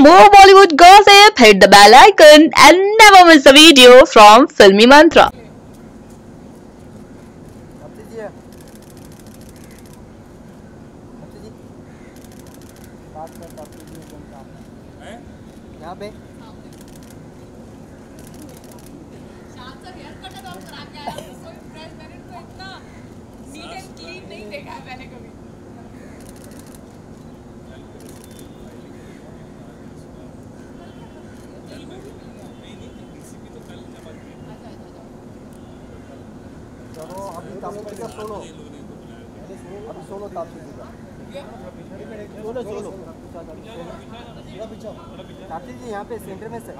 more Bollywood gossip, hit the bell icon and never miss a video from Filmy Mantra. यहाँ पे नहीं देखा है मैंने कभी। चलो अभी तापसी का सोलो, अभी सोलो तापसी का सोलो सोलो तापसी जी यहाँ पे सेंटर में सर,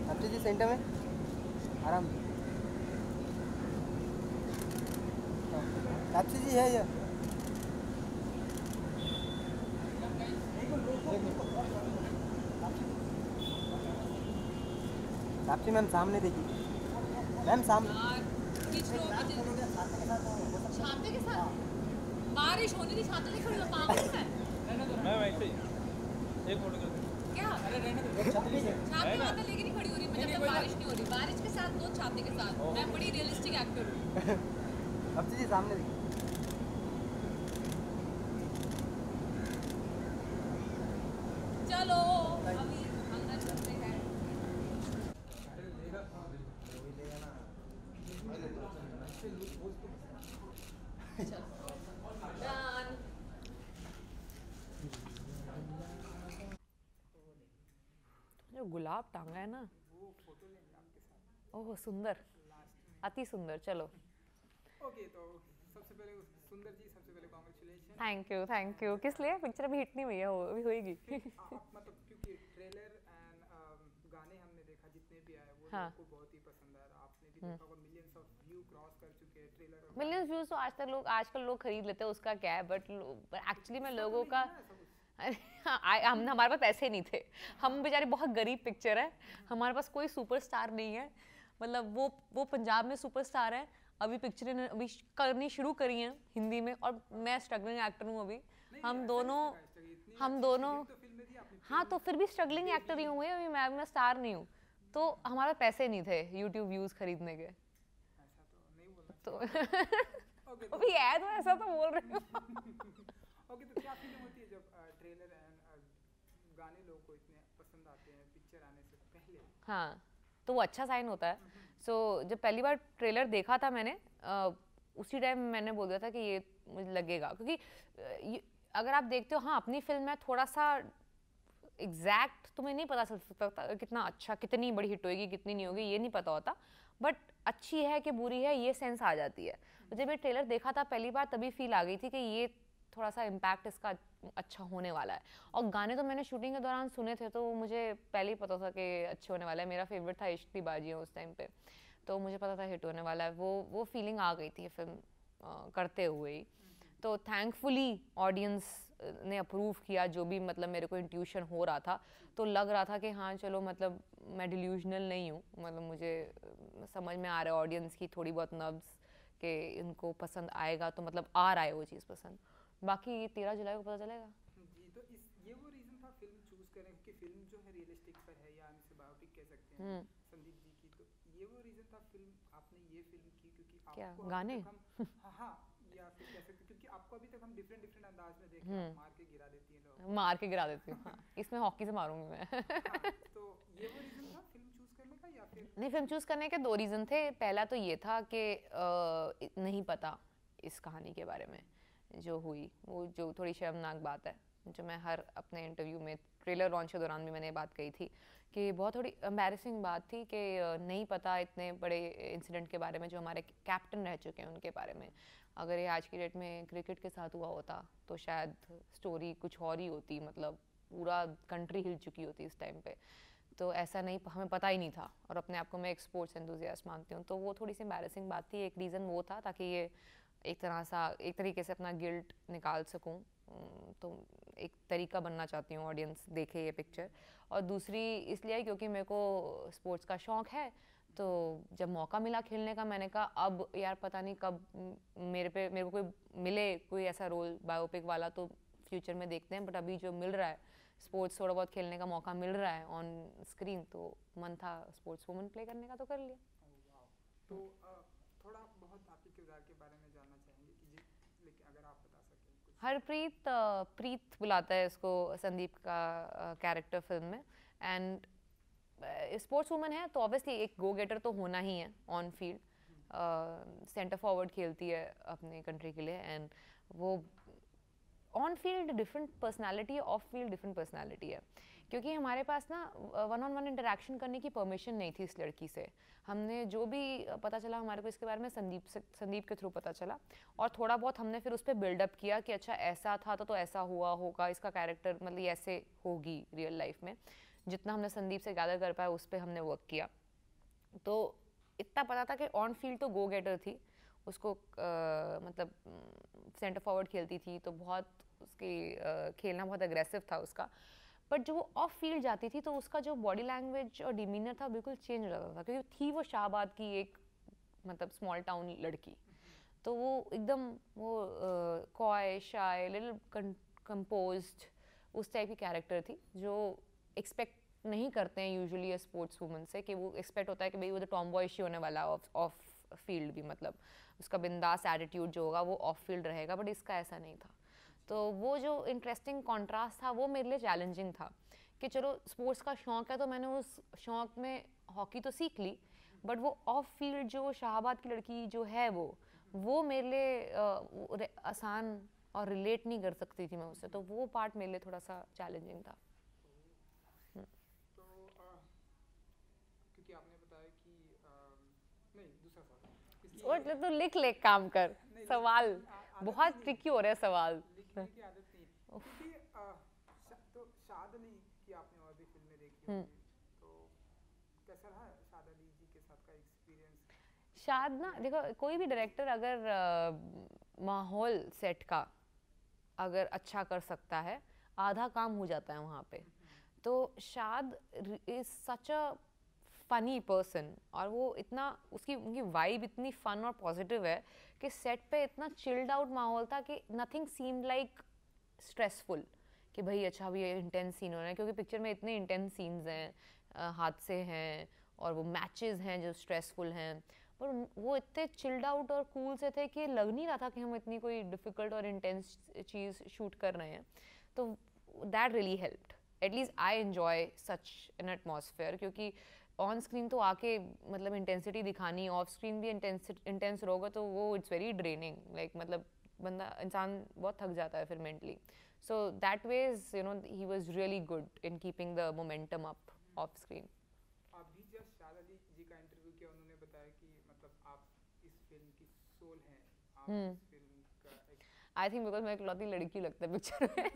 तापसी जी सेंटर में आराम, तापसी जी है ये तापसी मैम सामने देखिए मैम सामने छाते के साथ बारिश होनी थी, छाते नहीं खड़ी हो पागल है मैं वैसे ही एक फोटो कर क्या? अरे रहने दो, छाते वहां लेके नहीं खड़ी हो रही मैं जब तक बारिश नहीं हो रही, बारिश के साथ दो छाते के साथ, मैं बड़ी रियलिस्टिक एक्टर हूं। अब जी सामने देखिए चलो अभी अंदर चलते हैं। जो गुलाब टांगा है ना वो फोटो लेंगे आपके साथ। ओह सुंदर, अति सुंदर। चलो ओके तो सबसे पहले सुंदर जी सबसे पहले कांग्रेचुलेशन। Thank you. किस लिए? पिक्चर अभी हिट नहीं हुई है, अभी होएगी। मतलब क्योंकि ट्रेलर एंड गाने हमने देखा जितने भी आए वो हाँ। लोगों को बहुत ही पसंद आया, आपने भी देखा होगा मिलियंस ऑफ व्यू क्रॉस कर चुके हैं ट्रेलर। मिलियंस व्यूज तो आजकल लोग खरीद लेते हैं, उसका क्या है, बट एक्चुअली में लोगों का हमारे पास पैसे नहीं थे, हम बेचारे बहुत गरीब पिक्चर है, हमारे पास कोई सुपरस्टार नहीं है, मतलब वो पंजाब में सुपरस्टार है, अभी पिक्चरें अभी करनी शुरू करी हैं हिंदी में, और मैं स्ट्रगलिंग एक्टर हूँ अभी, हम दोनों हाँ तो फिर भी स्ट्रगलिंग एक्टर ही हूँ अभी, मैं स्टार नहीं हूँ, तो हमारे पैसे नहीं थे यूट्यूब व्यूज खरीदने के, तो अभी है तो ऐसा तो बोल रही हूँ। ओके तो क्या फीलिंग होती है जब ट्रेलर एंड गाने लोगों को इतने पसंद आते हैं पिक्चर आने से पहले? हाँ तो वो अच्छा साइन होता है। सो जब पहली बार ट्रेलर देखा था मैंने, उसी टाइम मैंने बोल दिया था कि ये मुझे लगेगा, क्योंकि अगर आप देखते हो, हाँ अपनी फिल्म में थोड़ा सा एग्जैक्ट तुम्हें नहीं पता चल सकता कितना अच्छा, कितनी बड़ी हिट होगी कितनी नहीं होगी, ये नहीं पता होता, बट अच्छी है कि बुरी है ये सेंस आ जाती है। तो जब ये ट्रेलर देखा था पहली बार तभी फील आ गई थी कि ये थोड़ा सा इम्पैक्ट इसका अच्छा होने वाला है, और गाने तो मैंने शूटिंग के दौरान सुने थे तो मुझे पहले ही पता था कि अच्छे होने वाला है, मेरा फेवरेट था इश्क दी बाजियां उस टाइम पे, तो मुझे पता था हिट होने वाला है, वो फीलिंग आ गई थी फिल्म करते हुए ही। तो थैंकफुली ऑडियंस ने अप्रूव किया, जो भी मतलब मेरे को इंट्यूशन हो रहा था, तो लग रहा था कि हाँ चलो मतलब मैं डिल्यूजनल नहीं हूँ, मतलब मुझे समझ में आ रहा है ऑडियंस की थोड़ी बहुत नर्व्स कि इनको पसंद आएगा, तो मतलब आ रहा है वो चीज़ पसंद, बाकी 13 जुलाई को पता चलेगा। जी तो ये वो रीजन था फिल्म चूज करने कि फिल्म जो है रियलिस्टिक पर है या इसे बायोपिक कह सकते हैं संदीप जी की, तो ये वो रीजन था फिल्म आपने ये फिल्म की क्योंकि क्या आपको गाने हाँ या फिर कह सकते क्योंकि आपको अभी तक हम डिफरेंट अंदाज में देखे हैं, मार के गिरा देती हैं लोग, मार के गिरा देती हूँ, हाँ इसमें हॉकी से मारूंगी मैं। हाँ, तो ये वो रीजन था फिल्म चूज करने का या फिर? नहीं, फिल्म चूज करने के 2 रीजन थे। पहला तो ये था कि नहीं पता इस कहानी के बारे में जो हुई, वो जो थोड़ी शर्मनाक बात है, जो मैं हर अपने इंटरव्यू में ट्रेलर लॉन्च के दौरान भी मैंने बात कही थी कि बहुत थोड़ी एम्बैरेसिंग बात थी कि नहीं पता इतने बड़े इंसिडेंट के बारे में जो हमारे कैप्टन रह चुके हैं उनके बारे में। अगर ये आज की डेट में क्रिकेट के साथ हुआ होता तो शायद स्टोरी कुछ और ही होती, मतलब पूरा कंट्री हिल चुकी होती इस टाइम पे, तो ऐसा नहीं, हमें पता ही नहीं था, और अपने आप को मैं एक स्पोर्ट्स एंथुसियास्ट मानती हूँ, तो वो थोड़ी सी एम्बैरेसिंग बात थी। एक रीज़न वो था ताकि ये एक तरीके से अपना गिल्ट निकाल सकूँ, तो एक तरीका बनना चाहती हूँ ऑडियंस देखे ये पिक्चर, और दूसरी इसलिए क्योंकि मेरे को स्पोर्ट्स का शौक़ है, तो जब मौका मिला खेलने का मैंने कहा अब यार पता नहीं कब मेरे को कोई मिले कोई ऐसा रोल बायोपिक वाला, तो फ्यूचर में देखते हैं, बट अभी जो मिल रहा है स्पोर्ट्स, थोड़ा बहुत खेलने का मौका मिल रहा है ऑन स्क्रीन, तो मन था स्पोर्ट्स वुमन प्ले करने का, तो कर लिया। तो थोड़ा बहुत आपके किरदार के बारे में जानना चाहेंगे कि लेकिन अगर आप बता सकें कुछ। हरप्रीत, प्रीत बुलाता है इसको संदीप का कैरेक्टर फिल्म में, एंड स्पोर्ट्स वुमन है तो ऑब्वियसली एक गो गेटर तो होना ही है ऑन फील्ड, सेंटर फॉरवर्ड खेलती है अपने कंट्री के लिए, एंड वो ऑन फील्ड डिफरेंट पर्सनालिटी है, ऑफ फील्ड डिफरेंट पर्सनालिटी है, क्योंकि हमारे पास ना वन ऑन वन इंटरेक्शन करने की परमिशन नहीं थी इस लड़की से। हमने जो भी पता चला हमारे को इसके बारे में संदीप के थ्रू पता चला, और थोड़ा बहुत हमने फिर उस पर बिल्डअप किया कि अच्छा ऐसा था तो ऐसा हुआ होगा, इसका कैरेक्टर मतलब ऐसे होगी रियल लाइफ में। जितना हमने संदीप से गैदर कर पाया उस पर हमने वर्क किया। तो इतना पता था कि ऑन फील्ड तो गो गेटर थी, उसको मतलब सेंटर फॉरवर्ड खेलती थी तो बहुत उसकी खेलना बहुत अग्रेसिव था उसका, बट जो वो ऑफ फील्ड जाती थी तो उसका जो बॉडी लैंग्वेज और डिमीनर था बिल्कुल चेंज हो जाता था, क्योंकि थी वो शाहबाद की एक मतलब स्मॉल टाउन लड़की, तो वो एकदम वो कॉय शाय लिटिल कंपोज्ड उस टाइप की कैरेक्टर थी, जो एक्सपेक्ट नहीं करते हैं यूजुअली स्पोर्ट्स वुमन से, कि वो एक्सपेक्ट होता है कि भाई वो तो टॉम बॉयशी होने वाला ऑफ फील्ड भी, मतलब उसका बिंदास एटीट्यूड जो होगा वो ऑफ फील्ड रहेगा, बट इसका ऐसा नहीं था। तो वो जो इंटरेस्टिंग कॉन्ट्रास्ट था वो मेरे लिए चैलेंजिंग था कि चलो स्पोर्ट्स का शौक है तो मैंने उस शौक में हॉकी तो सीख ली, बट वो ऑफ फील्ड जो शाहबाद की लड़की जो है वो मेरे लिए आसान और रिलेट नहीं कर सकती थी मैं उससे, तो वो पार्ट मेरे लिए थोड़ा सा चैलेंजिंग था। तो क्योंकि आपने बताया कि नहीं दूसरा सवाल और तो लिख ले काम कर, सवाल बहुत ट्रिकी हो रहा है सवाल। लिखने की आदत नहीं, क्योंकि तो शाद अली की आपने और भी फिल्में देखी होंगी, तो कैसा रहा शाद अली जी के साथ का एक्सपीरियंस? शायद ना देखो, कोई भी डायरेक्टर अगर माहौल सेट का अगर अच्छा कर सकता है आधा काम हो जाता है वहाँ पे। तो शाद is such a funny person, और वो इतना उनकी वाइब इतनी फन और पॉजिटिव है कि सेट पे इतना चिल्ड आउट माहौल था कि नथिंग सीम्ड लाइक स्ट्रेसफुल कि भाई अच्छा अभी ये इंटेंस सीन हो रहा है, क्योंकि पिक्चर में इतने इंटेंस सीन्स हैं, हादसे हैं और वो मैचेस हैं जो स्ट्रेसफुल हैं, पर वो इतने चिल्ड आउट और कूल से थे कि लग नहीं रहा था कि हम इतनी कोई डिफ़िकल्ट और इंटेंस चीज़ शूट कर रहे हैं। तो that really helped, at least I enjoy such an atmosphere, क्योंकि ऑन स्क्रीन तो आके मतलब इंटेंसिटी दिखानी, ऑफ स्क्रीन भी इंटेंस रहोगा तो वो इट्स वेरी ड्रेनिंग, लाइक मतलब बंदा इंसान बहुत थक जाता है फिर mentally. So that ways you know he was really good in keeping the momentum up of screen. अभी जस्ट शाद अली जी का इंटरव्यू किया, उन्होंने बताया कि मतलब आप इस फिल्म की सोल हैं, आप इस फिल्म का आई थिंक बिकॉज मैं इकलौती लड़की लगता है पिक्चर में।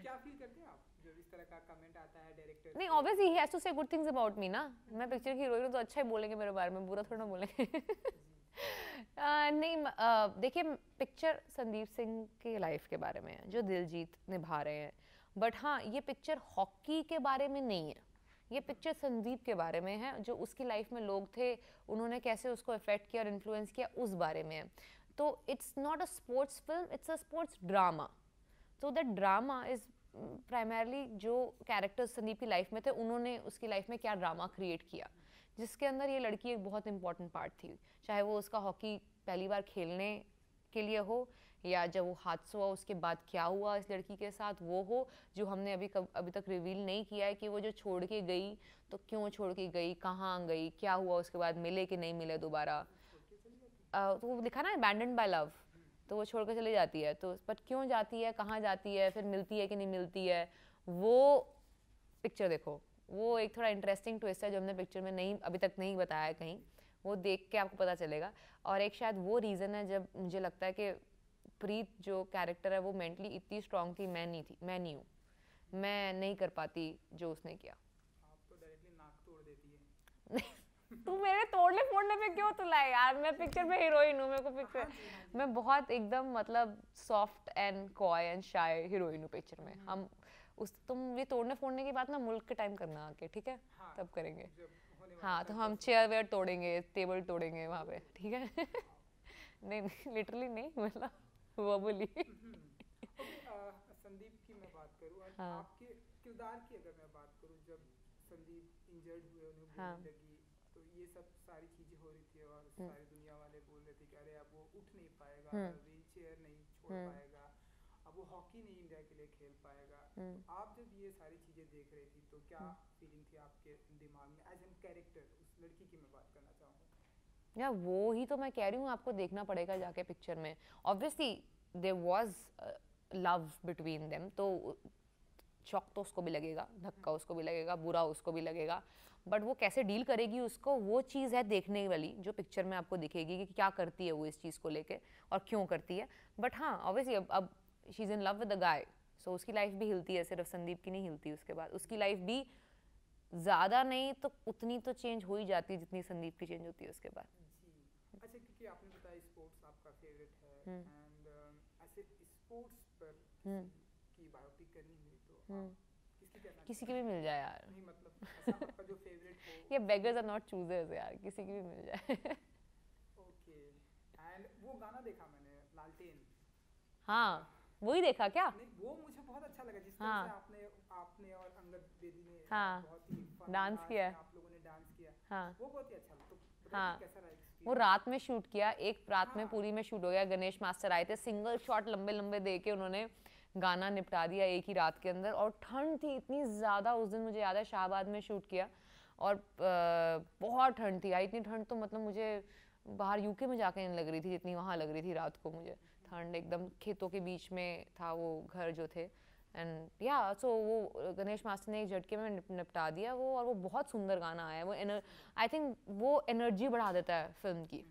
क्या फील करते हैं आप जब इस तरह का कमेंट आता है डायरेक्टर? नहीं, ऑब्वियसली ही हैज टू से गुड थिंग्स अबाउट मी ना, मैं पिक्चर की हीरोइन तो अच्छा ही बोलेंगे मेरे बारे में, बुरा थोड़ा ना बोलेंगे। नहीं, देखिए पिक्चर संदीप सिंह की लाइफ के बारे में है जो दिलजीत निभा रहे हैं, बट हाँ ये पिक्चर हॉकी के बारे में नहीं है, ये पिक्चर संदीप के बारे में है, जो उसकी लाइफ में लोग थे उन्होंने कैसे उसको इफेक्ट किया और इन्फ्लुएंस किया उस बारे में है। तो it's not a sports film, it's a sports drama. तो दैट ड्रामा इज प्राइमरली जो कैरेक्टर्स संदीप की लाइफ में थे उन्होंने उसकी लाइफ में क्या ड्रामा क्रिएट किया, जिसके अंदर ये लड़की एक बहुत इंपॉर्टेंट पार्ट थी, चाहे वो उसका हॉकी पहली बार खेलने के लिए हो या जब वो हादसा हुआ उसके बाद क्या हुआ इस लड़की के साथ वो हो, जो हमने अभी तक रिवील नहीं किया है कि वो जो छोड़ के गई तो क्यों छोड़ के गई, कहाँ गई, क्या हुआ उसके बाद, मिले कि नहीं मिले दोबारा। तो वो लिखा ना अबैंडन्ड बाय लव, तो वो छोड़ कर चली जाती है, तो बट क्यों जाती है, कहाँ जाती है, फिर मिलती है कि नहीं मिलती है, वो पिक्चर देखो, वो एक थोड़ा इंटरेस्टिंग ट्विस्ट है जो हमने पिक्चर में नहीं अभी तक नहीं बताया है कहीं, वो देख के आपको पता चलेगा। और एक शायद वो रीज़न है जब मुझे लगता है कि प्रीत जो कैरेक्टर है वो मेंटली इतनी स्ट्रांग थी, मैं नहीं हूँ, मैं नहीं कर पाती जो उसने किया। आप तो डायरेक्टली नाक तोड़ देती है। तू मेरे तोड़ने फोड़ने पे क्यों तुलाए यार, मैं पिक्चर में हीरोइन हूँ, मेरे को पिक्चर मैं बहुत एकदम मतलब soft and coy and shy heroine हूँ पिक्चर में। हम उस तुम ये तोड़ने फोड़ने की बात ना मुल्क के टाइम करना आके, ठीक है? हाँ, तब करेंगे। होने हाँ तो हम चेयर वेयर तोड़ेंगे, टेबल तोड़ेंगे वहाँ पे, ठीक है? नहीं लिटरली नहीं, मतलब verbally. संदीप की मैं बात करूँ और हाँ। आपके किरदार की अगर मैं बात करूँ, जब संदीप इंजर्ड हुए, उन्हें हाँ। गोली लगी, तो ये सब सारी चीज़ें हो रही थी और सारी दुनिया वाले बोल रहे थे कि अरे अब वो उठ नहीं पाएगा, व्हील चेयर नहीं छोड़ पाएगा, अब वो हॉकी नहीं इंडिया के लिए खेल पाएगा। तो आप जब ये सारी चीज़ें देख रही थी तो क्या फीलिंग थी आपके दिमाग में एज एन कैरेक्टर? उस लड़की की मैं बात करना चाहूँगा। या वो ही तो मैं कह रही हूँ, आपको देखना पड़ेगा जाके पिक्चर में. Obviously there was love between them, तो शॉक तो उसको भी लगेगा, धक्का उसको भी लगेगा, बुरा उसको भी लगेगा, बट वो कैसे डील करेगी उसको, वो चीज़ है देखने वाली, जो पिक्चर में आपको दिखेगी कि क्या करती है वो इस चीज़ को लेके और क्यों करती है. बट हाँ, ऑब्वियसली अब she is in love with the guy, so उसकी लाइफ भी हिलती है, सिर्फ संदीप की नहीं हिलती. उसके बाद उसकी लाइफ भी ज़्यादा नहीं तो उतनी तो चेंज हो ही जाती है जितनी संदीप की चेंज होती है उसके बाद. जी, अच्छा, क्योंकि आपने बताया स्पोर्ट्स आपका फेवरेट है एंड ऐसे स्पोर्ट्स पर की बायोपिक करनी हुई तो आप किसकी करना किसी की भी मिल जाए यार. नहीं, मतलब ऐसा आपका जो फेवरेट हो. ये beggars are not choosers यार, किसी की भी मिल जाए. ओके, एंड वो गाना देखा मैंने, लालटेन. हाँ, वही देखा क्या? नहीं, वो मुझे बहुत अच्छा लगा जिस हाँ. तरह से आपने और अंगद बेदी ने हाँ. बहुत ही fun डांस अंदाज किया. में आप लोगों ने डांस किया. हाँ. वो बहुत ही अच्छा लगा. तो बताइए हाँ. कैसा रहा experience? वो रात में शूट किया, एक रात में पूरी में शूट हो गया. गणेश मास्टर आए थे, सिंगल शॉट लंबे लंबे दे के उन्होंने गाना निपटा दिया एक ही रात के अंदर. और ठंड थी इतनी ज़्यादा उस दिन, मुझे याद है शाहबाद में शूट किया और बहुत ठंड थी. इतनी ठंड तो मतलब मुझे बाहर यूके में जाके नहीं लग रही थी जितनी वहाँ लग रही थी रात को मुझे. ठंड एकदम, खेतों के बीच में था वो घर जो थे. एंड या सो वो गणेश मास्टर ने एक झटके में निपटा दिया वो. और वो बहुत सुंदर गाना आया वो. आई थिंक वो एनर्जी बढ़ा देता है फिल्म की.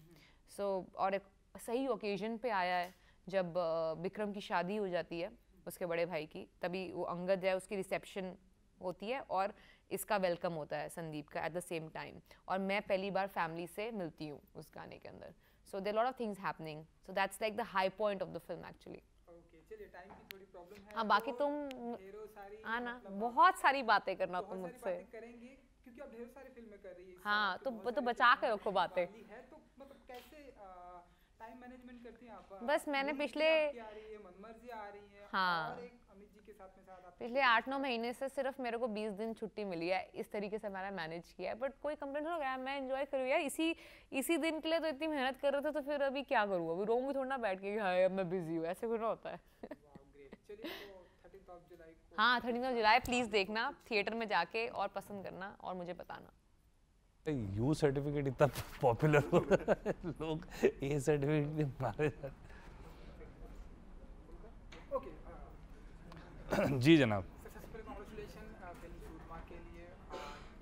सो और एक सही ओकेजन पे आया है जब विक्रम की शादी हो जाती है उसके बड़े भाई की, तभी वो अंगद है उसकी रिसेप्शन होती है और इसका वेलकम होता है संदीप का एट द सेम टाइम. और मैं पहली बार फैमिली से मिलती हूँ उस गाने के अंदर. So there lot of things happening, so that's like the high point of the film actually. Okay, चलिए, टाइम की थोड़ी प्रॉब्लम है. हाँ, बाकी तो तुम ढेरों सारी आना, मतलब बहुत सारी बातें करना तुम बहुत मुझसे. सारी बातें करेंगे क्योंकि आप ढेर सारी फिल्में कर रही है. हाँ, तो बचा के रखो बातें. है तो मतलब कैसे टाइम मैनेजमेंट करती हैं आप? बस मैंने मूवी पिछले आपकी आ रही है, मनमर्जी आ रही है, हाँ. और एक अमित जी के साथ में साथ आप पिछले 8-9 महीने से सिर्फ मेरे को 20 दिन छुट्टी मिली है. इस तरीके से मैंने मैनेज किया है. बट कोई कंप्लेंट हो गया, मैं एंजॉय करूँ यार. इसी दिन के लिए तो इतनी मेहनत कर रहे थे, तो फिर अभी क्या करूँ? अभी रोऊंगी थोड़ा ना बैठ के कि हाँ अब मैं बिजी हूँ, ऐसे कुछ ना होता है. ग्रेट. चलिए, तो 13 जुलाई को हाँ, 13 जुलाई प्लीज़ देखना थिएटर में जाके और पसंद करना और मुझे बताना. यू सर्टिफिकेट इतना पॉपुलर हो रहा है, लोग ए सर्टिफिकेट भी मारे जा ओके. रहे. जी जनाब. सक्सेसफुल कांग्रेचुलेशन फिल्म सूरमा के लिए.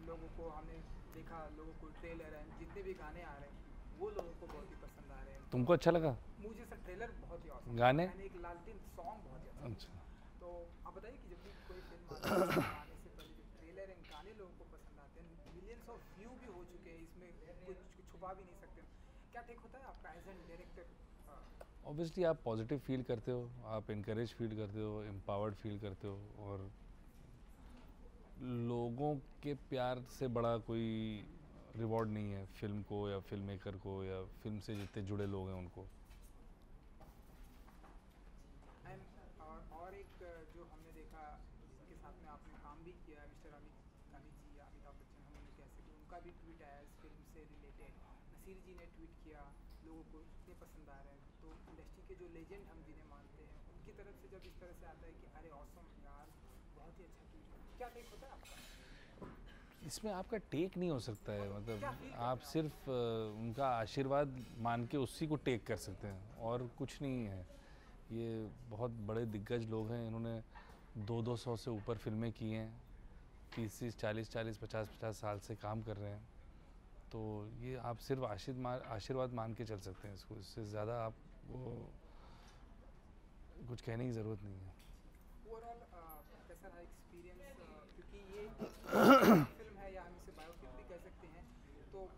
लोगों को हमने देखा, लोगों को ट्रेलर है, जितने भी गाने आ रहे हैं वो लोगों को बहुत ही पसंद आ रहे हैं. तुमको अच्छा लगा? मुझे सर ट्रेलर बहुत ही awesome गाने? लगा. मैंने एक लालटेन सॉन्ग बहुत ही अच्छा. अच्छा. तो आप बताइए कि जब भी कोई फिल्म आती है आने से पहले जो ट्रेलर एंड गाने लोगों को पसंद आते हैं, मिलियंस ऑफ व्यू भी हो चुके हैं, इसमें कुछ छुपा भी नहीं सकते. क्या टेक होता है आपका एज एन डायरेक्टर? ऑब्वियसली आप पॉजिटिव फील करते हो, आप इनकरेज फील करते हो, एम्पावर्ड फील करते हो. और लोगों के प्यार से बड़ा कोई रिवॉर्ड नहीं है फिल्म को या फिल्म मेकर को या फिल्म से जितने जुड़े लोग हैं उनको. और एक जो हमने देखा जिनके साथ में आपने काम भी किया, मिस्टर अमित जी, अमिताभ बच्चन हम उन्हें कह सकते हैं, उनका भी ट्वीट आया इस फिल्म से रिलेटेड. नसीर जी ने ट्वीट किया, लोगों को इतने पसंद आ रहे हैं. तो इंडस्ट्री के जो लेजेंड हम जिन्हें मानते हैं उनकी तरफ से जब इस तरह से आता है कि अरे ऑसम यार, बहुत ही अच्छा ट्वीट, क्या टेक होता है आपका? इसमें आपका टेक नहीं हो सकता है. मतलब आप सिर्फ उनका आशीर्वाद मान के उसी को टेक कर सकते हैं और कुछ नहीं है. ये बहुत बड़े दिग्गज लोग हैं, इन्होंने 200 से ऊपर फिल्में की हैं, 30 40 50 साल से काम कर रहे हैं. तो ये आप सिर्फ आशीर्वाद मान के चल सकते हैं इसको. इससे ज़्यादा आपको कुछ कहने की ज़रूरत नहीं है. ओवरऑल कैसा रहा एक्सपीरियंस? क्योंकि ये फिल्म है या हम इसे बायोपिक भी कह सकते हैं, तो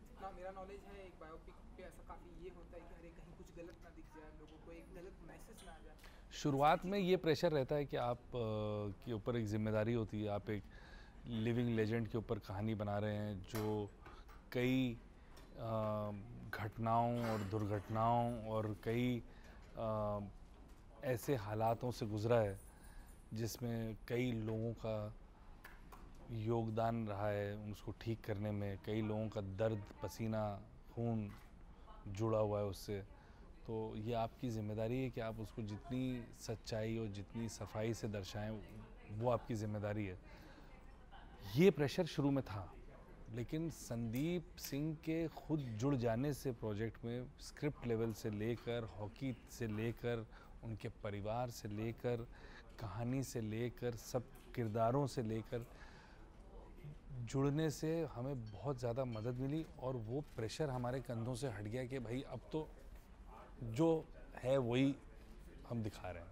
जितना मेरा नॉलेज है एक बायोपिक पे ऐसा काफ़ी ये होता है कि अरे कहीं कुछ गलत ना दिख जाए, लोगों को एक गलत मैसेज ना आ जाए. शुरुआत में ये प्रेशर रहता है कि आप के ऊपर एक जिम्मेदारी होती है. आप एक लिविंग लेजेंड के ऊपर कहानी बना रहे हैं जो कई घटनाओं और दुर्घटनाओं और कई ऐसे हालातों से गुज़रा है जिसमें कई लोगों का योगदान रहा है उसको ठीक करने में, कई लोगों का दर्द, पसीना, खून जुड़ा हुआ है उससे। तो ये आपकी ज़िम्मेदारी है कि आप उसको जितनी सच्चाई और जितनी सफाई से दर्शाएं, वो आपकी ज़िम्मेदारी है। ये प्रेशर शुरू में था, लेकिन संदीप सिंह के खुद जुड़ जाने से प्रोजेक्ट में, स्क्रिप्ट लेवल से लेकर, हॉकी से लेकर, उनके परिवार से लेकर, कहानी से लेकर, सब किरदारों से लेकर जुड़ने से हमें बहुत ज़्यादा मदद मिली और वो प्रेशर हमारे कंधों से हट गया कि भाई अब तो जो है वही हम दिखा रहे हैं।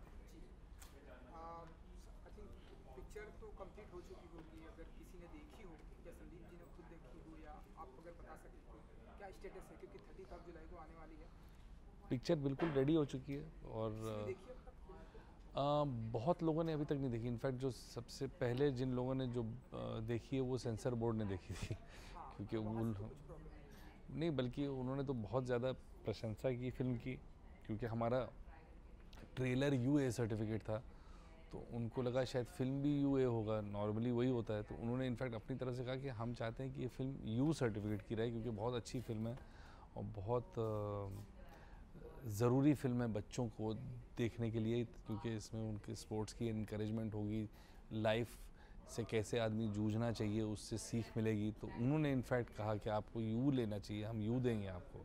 आई थिंक पिक्चर तो कंप्लीट हो चुकी होगी, अगर किसी ने देखी हो या संदीप जी ने खुद देखी हो, या आप अगर बता सकते हो क्या स्टेटस है, क्योंकि 30 जुलाई को आने वाली है। पिक्चर बिल्कुल रेडी हो चुकी है और देखिए अब तक बहुत लोगों ने अभी तक नहीं देखी। इनफैक्ट जो सबसे पहले जिन लोगों ने जो देखी है वो सेंसर बोर्ड ने देखी थी, क्योंकि वो नहीं, बल्कि उन्होंने तो बहुत ज़्यादा प्रशंसा की फिल्म की, क्योंकि हमारा ट्रेलर यूए सर्टिफिकेट था, तो उनको लगा शायद फिल्म भी यूए होगा, नॉर्मली वही होता है। तो उन्होंने इनफैक्ट अपनी तरफ से कहा कि हम चाहते हैं कि ये फिल्म यू सर्टिफिकेट की रहे, क्योंकि बहुत अच्छी फिल्म है और बहुत ज़रूरी फिल्म है बच्चों को देखने के लिए, क्योंकि इसमें उनके स्पोर्ट्स की इनकरेजमेंट होगी, लाइफ से कैसे आदमी जूझना चाहिए उससे सीख मिलेगी। तो उन्होंने इनफैक्ट कहा कि आपको यू लेना चाहिए, हम यू देंगे आपको।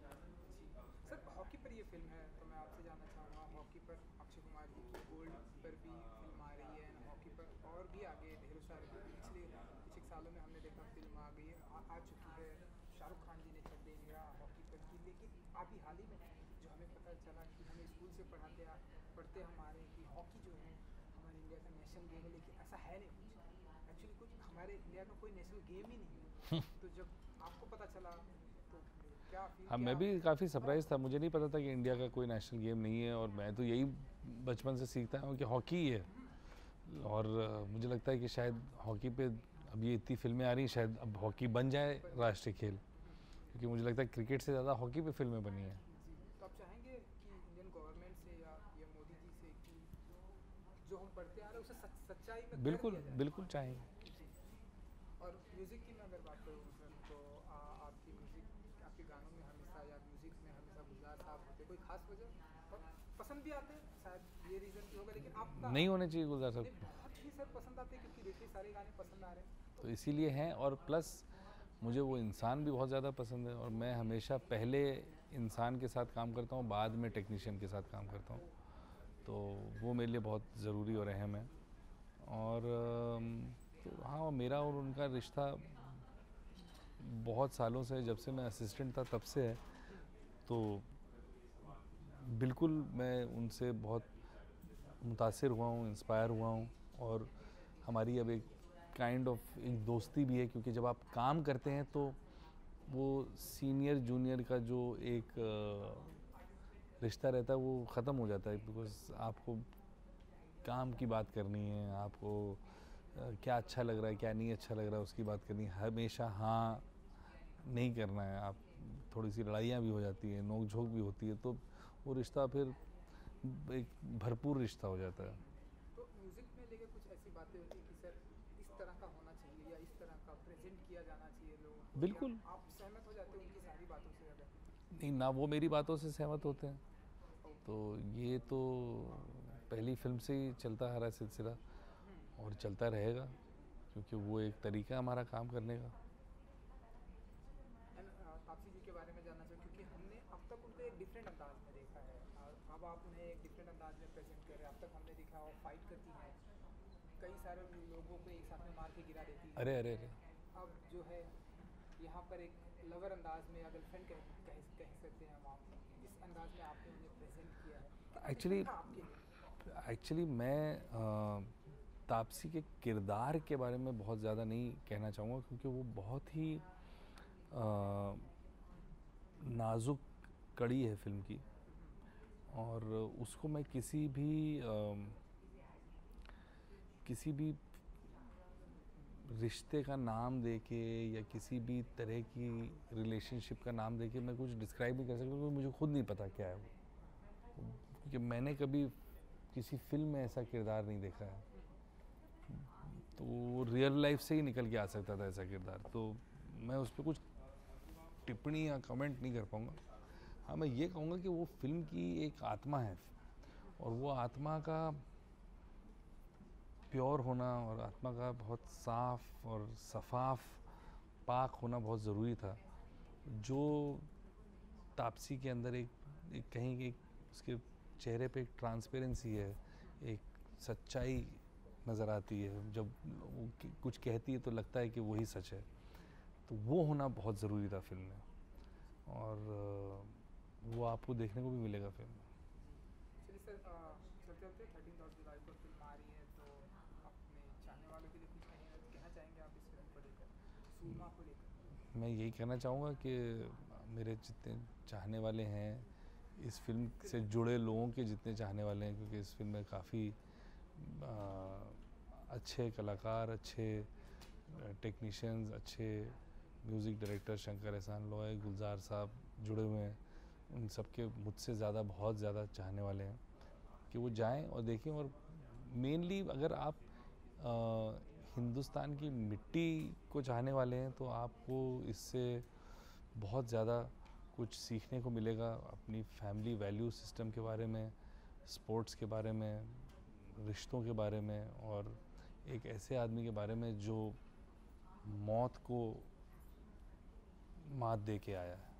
सर हॉकी पर ये फिल्म है, तो मैं आपसे जानना चाहूँगा, हॉकी पर अक्षय कुमार जी की गोल्ड पर भी फिल्म आ रही है, हॉकी पर और भी आगे ढेरों सारे पिछले कुछ एक सालों में हमने देखा फिल्म आ गई है, आ चुकी है। शाहरुख खान जी ने छत दे मेरा हॉकी पर की, लेकिन अभी हाल ही में जो हमें पता चला कि हमें स्कूल से पढ़ते हम आ रहे हैं कि हॉकी जो है हमारे इंडिया का नेशनल गेम है, लेकिन ऐसा है नहीं कुछ। एक्चुअली कुछ हमारे इंडिया का कोई नेशनल गेम ही नहीं है। तो जब आपको पता चला तो क्या हाँ, मैं भी काफ़ी सरप्राइज था, मुझे नहीं पता था कि इंडिया का कोई नेशनल गेम नहीं है, और मैं तो यही बचपन से सीखता हूँ कि हॉकी ही है। और मुझे लगता है कि शायद हॉकी पे अब ये इतनी फिल्में आ रही हैं, शायद अब हॉकी बन जाए राष्ट्रीय खेल, क्योंकि मुझे लगता है क्रिकेट से ज़्यादा हॉकी पे फिल्में बनी हैं। तो आप चाहेंगे कि इंडियन गवर्नमेंट से या मोदी जी से कि जो हम पढ़ते आ रहे हैं उसे सच्चाई में बिल्कुल बिल्कुल चाहेंगे। और म्यूज़िक की मैं अगर बात करूँ सर, तो आपकी म्यूज़िक, आपके गानों में हमेशा या म्यूज़िक में हमेशा गुलजार साहब होते, कोई खास वजह? और पसंद भी आते हैं, शायद ये रीज़न भी होगा, लेकिन आपका नहीं होने चाहिए गुलजार साहब, बहुत ही सर पसंद आते हैं, क्योंकि देखिए सारे गाने पसंद आ रहे हैं। तो इसीलिए हैं। और प्लस मुझे वो इंसान भी बहुत ज़्यादा पसंद है, और मैं हमेशा पहले इंसान के साथ काम करता हूँ, बाद में टेक्नीशियन के साथ काम करता हूँ, तो वो मेरे लिए बहुत ज़रूरी और अहम है। और तो हाँ, मेरा और उनका रिश्ता बहुत सालों से, जब से मैं असिस्टेंट था तब से है, तो बिल्कुल मैं उनसे बहुत मुतासिर हुआ हूँ, इंस्पायर हुआ हूँ, और हमारी अब एक काइंड ऑफ एक दोस्ती भी है, क्योंकि जब आप काम करते हैं तो वो सीनियर जूनियर का जो एक रिश्ता रहता है वो ख़त्म हो जाता है, बिकॉज आपको काम की बात करनी है, आपको क्या अच्छा लग रहा है, क्या नहीं अच्छा लग रहा है, उसकी बात करनी है, हमेशा हाँ नहीं करना है। आप थोड़ी सी लड़ाइयाँ भी हो जाती हैं, नोक झोंक भी होती है, तो वो रिश्ता फिर एक भरपूर रिश्ता हो जाता है। तो म्यूज़िक में लेके कुछ ऐसी बातें होती हैं कि सर इस तरह का होना चाहिए या इस तरह का प्रेजेंट किया जाना चाहिए लोगों को, बिल्कुल। या आप सहमत हो जाते हो उनकी सारी बातों से? अगर नहीं ना, वो मेरी बातों से सहमत होते हैं, तो ये तो पहली फिल्म से ही चलता आ रहा है सिलसिला, और चलता रहेगा, क्योंकि वो एक तरीका है हमारा काम करने का। तापसी जी के बारे में जानना चाहिए, क्योंकि हमने अब तक उनको एक डिफरेंट अंदाज में देखा है, और अब आप उन्हें एक डिफरेंट अंदाज में प्रेजेंट कर रहे हैं। अब तक हमने देखा वो फाइट करती हैं, कई सारे लोगों को एक साथ में मार के गिरा देती है। अरे अरे अरे, अब जो है यहाँ पर एक लवर अंदाज में या गर्लफ्रेंड कह सकते हैं हम, आप इस अंदाज में आपने उन्हें प्रेजेंट किया है। एक्चुअली मैं तापसी के किरदार के बारे में बहुत ज़्यादा नहीं कहना चाहूँगा, क्योंकि वो बहुत ही नाजुक कड़ी है फिल्म की, और उसको मैं किसी भी रिश्ते का नाम देके या किसी भी तरह की रिलेशनशिप का नाम देके मैं कुछ डिस्क्राइब नहीं कर सकता, क्योंकि मुझे खुद नहीं पता क्या है वो, क्योंकि मैंने कभी किसी फिल्म में ऐसा किरदार नहीं देखा है, तो रियल लाइफ से ही निकल के आ सकता था ऐसा किरदार, तो मैं उस पर कुछ टिप्पणी या कमेंट नहीं कर पाऊँगा। हाँ, मैं ये कहूँगा कि वो फिल्म की एक आत्मा है, और वो आत्मा का प्योर होना और आत्मा का बहुत साफ और सफाफ पाक होना बहुत ज़रूरी था, जो तापसी के अंदर एक कहीं एक उसके चेहरे पे एक ट्रांसपेरेंसी है, एक सच्चाई नज़र आती है। जब वो कुछ कहती है तो लगता है कि वही सच है, तो वो होना बहुत ज़रूरी था फिल्म में, और वो आपको देखने को भी मिलेगा फिल्म में। चलिए सर, चलते चलते 13 जुलाई को फिल्म आ रही है, तो अपने चाहने वालों के लिए कुछ कहना चाहेंगे आप इस फिल्म को लेकर, सूरमा को लेकर? मैं यही कहना चाहूँगा कि मेरे जितने चाहने वाले हैं, इस फिल्म से जुड़े लोगों के जितने चाहने वाले हैं, क्योंकि इस फिल्म में काफ़ी अच्छे कलाकार, अच्छे टेक्नीशियंस, अच्छे म्यूज़िक डायरेक्टर शंकर एहसान लॉय, गुलजार साहब जुड़े हुए हैं। उन सबके मुझसे ज़्यादा, बहुत ज़्यादा चाहने वाले हैं कि वो जाएं और देखें। और मेनली अगर आप हिंदुस्तान की मिट्टी को चाहने वाले हैं, तो आपको इससे बहुत ज़्यादा कुछ सीखने को मिलेगा, अपनी फैमिली वैल्यू सिस्टम के बारे में, स्पोर्ट्स के बारे में, रिश्तों के बारे में, और एक ऐसे आदमी के बारे में जो मौत को मात दे के आया है।